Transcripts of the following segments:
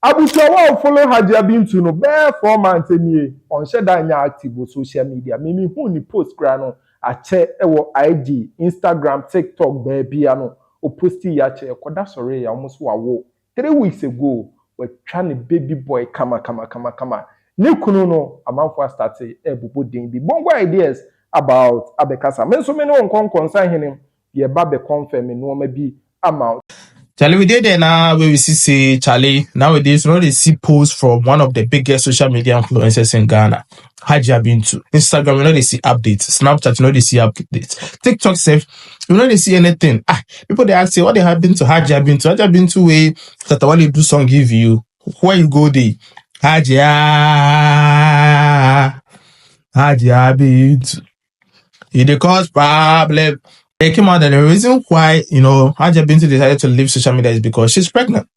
Abuchawa follow Hajia Bintu no bare 4 months enie on sheda active on social media. Mimi hu ni post kra no ache ewo IG, Instagram, TikTok baby ano o posti ya che koda sore ya almost wawo 3 weeks ago we trying baby boy kama. Ne kunu no amanfo start ebubo den bi. Bongo ideas about abekasa. Men so me no kon concern him ye ba be confirm no ma bi amount. Charlie, we did there now where we see Charlie. Nowadays, you know, they see posts from one of the biggest social media influencers in Ghana, Hajia Bintu. Instagram, you know, they see updates. Snapchat, you know, they see updates. TikTok, safe, you know, they see anything. People, they ask you, what they have been to Hajia Bintu? Hajia Bintu, way that when you do song, give you, where you go, they, Hajia Bintu. It cause problem. They came out that the reason why, you know, Hajia Bintu decided to leave social media is because she's pregnant.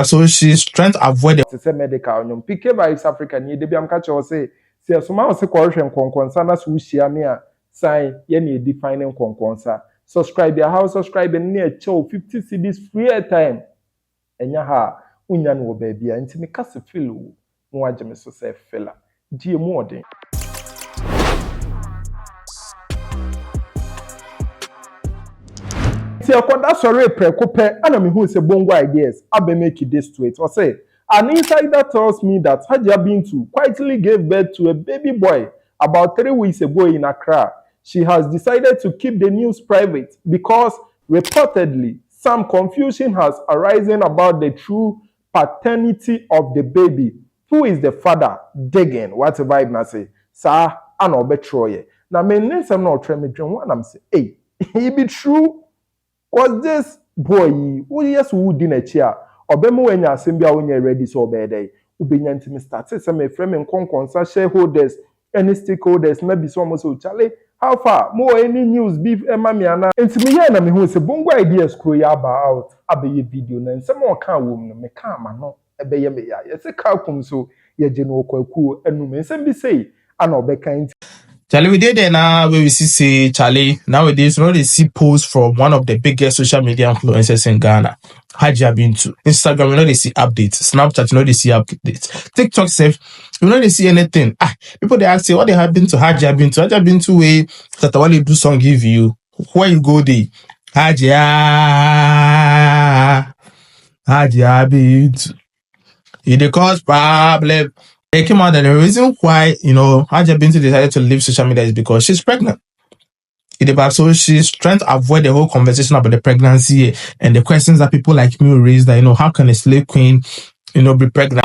So she's trying to avoid the medical. PKAY Africa, ni de biam catch or say, Soma se correction konkonsa na so share me a sign ye na defining konkonsa. Subscribe your house, subscribe and near show 50 cedis free airtime. Enya ha, unya no baby, nti me kase feel wo. Mo agye me so say fella. Die mo odin. See, I sorry, precope, and I'm who say bongo ideas. I be make this to it. Or say, an insider tells me that Hajia Bintu quietly gave birth to a baby boy about 3 weeks ago in Accra. She has decided to keep the news private because reportedly some confusion has arisen about the true paternity of the baby. Who is the father? Digging. What the vibe na say? Sir, I know betroye. Now, me name some no try me dream one. I'm say, hey, he be true. Was this boy who yes who din a chair or bemo when you assembly when you're ready so bad ubenya ntimi start say me frame and consa shareholders any stakeholders maybe so almost so Charlie how far more any news beef mami ana ntimi here na me hu say bongo ideas kro ya about abeye video na nsem o kan wo no me kan ma no ebeye me ya yes ka kum so ye je no kwaku anu me nsem bi say ana obekan. Charlie, we did there now where we see Charlie. Nowadays, you know, they see posts from one of the biggest social media influencers in Ghana, Hajia Bintu. Instagram, you know, they see updates. Snapchat, you know, they see updates. TikTok, safe, you know, they see anything. People, they ask you, what they have been to Hajia Bintu? Hajia Bintu, way that when you do song, give you, where you go, they, Hajia Bintu. It cause problem. They came out that the reason why, you know, Hajia Bintu decided to leave social media is because she's pregnant. So she's trying to avoid the whole conversation about the pregnancy and the questions that people like me raise that, you know, how can a slave queen, you know, be pregnant?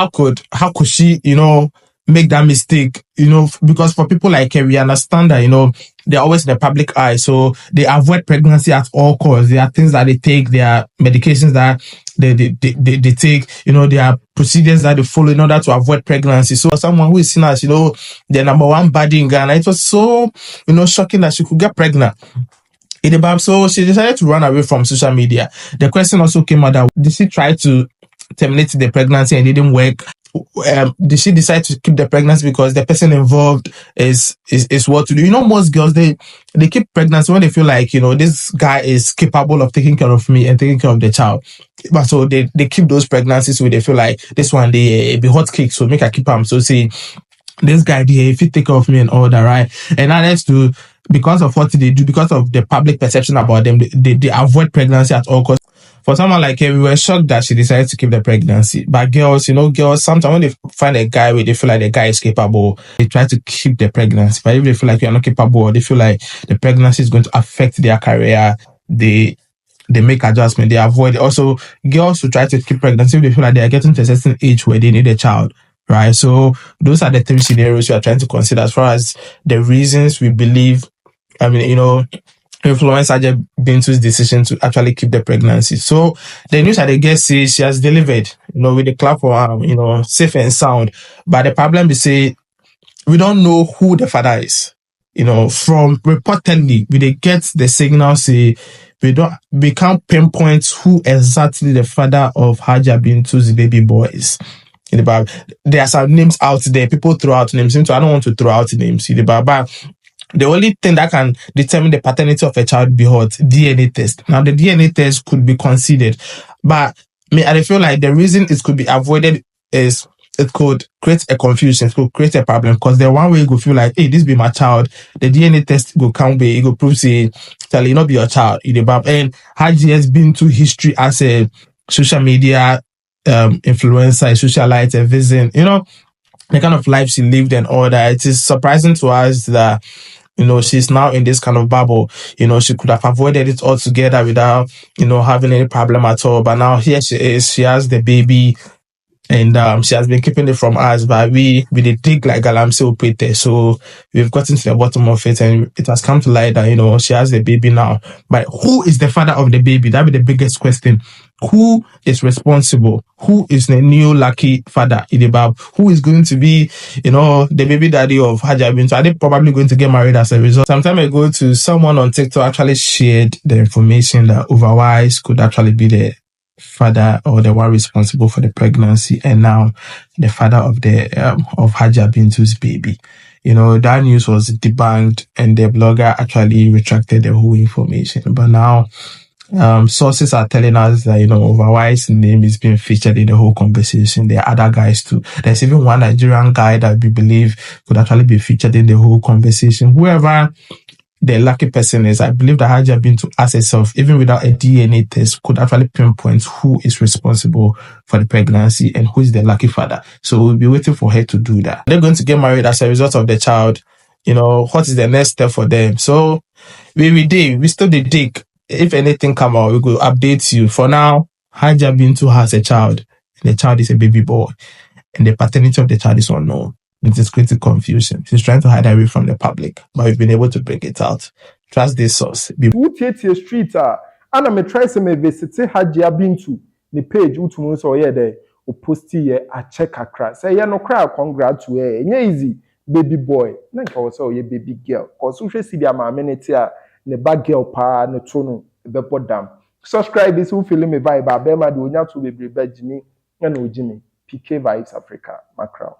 How could she, you know, make that mistake? You know, because for people like her, we understand that, you know, they're always in the public eye. So they avoid pregnancy at all costs. There are things that they take, there are medications that they take, you know, there are procedures that they follow in order to avoid pregnancy. So someone who is seen as, you know, the number one body in Ghana, it was so, you know, shocking that she could get pregnant. So she decided to run away from social media. The question also came out that did she try to terminate the pregnancy and it didn't work? Did she decide to keep the pregnancy because the person involved is what to do? You know, most girls, they keep pregnancy when they feel like, you know, this guy is capable of taking care of me and taking care of the child. But so they keep those pregnancies where they feel like this one they be hot cake, so make I keep them. So say this guy there, if he take care of me and all that, right? And others to, because of what they do, because of the public perception about them, they avoid pregnancy at all costs. For someone like her, we were shocked that she decided to keep the pregnancy. But girls, you know, sometimes when they find a guy where they feel like the guy is capable, they try to keep the pregnancy. But if they feel like you're not capable, or they feel like the pregnancy is going to affect their career, they make adjustment, they avoid it. Also, girls who try to keep pregnancy, if they feel like they are getting to a certain age where they need a child, right? So those are the 3 scenarios we are trying to consider as far as the reasons we believe, I mean, you know, influence Hajia Bintu's decision to actually keep the pregnancy. So the news that they get says she has delivered, you know, with the clap for her, you know, safe and sound. But the problem is, say, we don't know who the father is. You know, from reportedly, we get the signal, say, we can't pinpoint who exactly the father of Hajia Bintu's baby boy is. There are some names out there. People throw out names. So I don't want to throw out names. But the only thing that can determine the paternity of a child be what? DNA test. Now, the DNA test could be considered, but Me, I feel like the reason it could be avoided is it could create a confusion, it could create a problem because the one way you go feel like, hey, this be my child, the DNA test go come be, it go prove say, tell you not be your child, and Hajia has been to history as a social media influencer, a socialite, a vision, the kind of life she lived and all that. It is surprising to us that she's now in this kind of bubble. She could have avoided it altogether without, having any problem at all. But now here she is. She has the baby, and she has been keeping it from us. But we did dig like Galamsey Opete. So we've gotten to the bottom of it, and it has come to light that she has the baby now. But who is the father of the baby? That'd be the biggest question. Who is responsible? Who is the new lucky father in the Bab? Who is going to be, the baby daddy of Hajia Bintu? Are they probably going to get married as a result? Some time ago, to someone on TikTok actually shared the information that Overwise could actually be the father or the one responsible for the pregnancy, and now the father of the of Hajia Bintu's baby. That news was debunked, and the blogger actually retracted the whole information. But now sources are telling us that Overwise name is being featured in the whole conversation. There are other guys too. There's even one Nigerian guy that we believe could actually be featured in the whole conversation. Whoever the lucky person is, I believe that Hajia Bintu as herself, even without a DNA test, could actually pinpoint who is responsible for the pregnancy and who is the lucky father. So we'll be waiting for her to do that. They're going to get married as a result of the child. What is the next step for them? So we still dig. If anything come out, we will update you. For now, Hajia Bintu has a child, and the child is a baby boy, and the paternity of the child is unknown. It is creating confusion. She's trying to hide away from the public, but we've been able to bring it out. Trust this source. Utiete street ana me try se me visit Hajia Bintu the page utumu so ye there o post ye a check akra. Say ye no cry congrats to her. Nye easy baby boy. Na nka wo say o ye baby girl. Cause we see dia ma menete a ne bad girl pa no to no be podam. Subscribe this who feel me vibe abema de onya to bebre ba jimi na o jimi. PKAY Vibes Africa, Macron.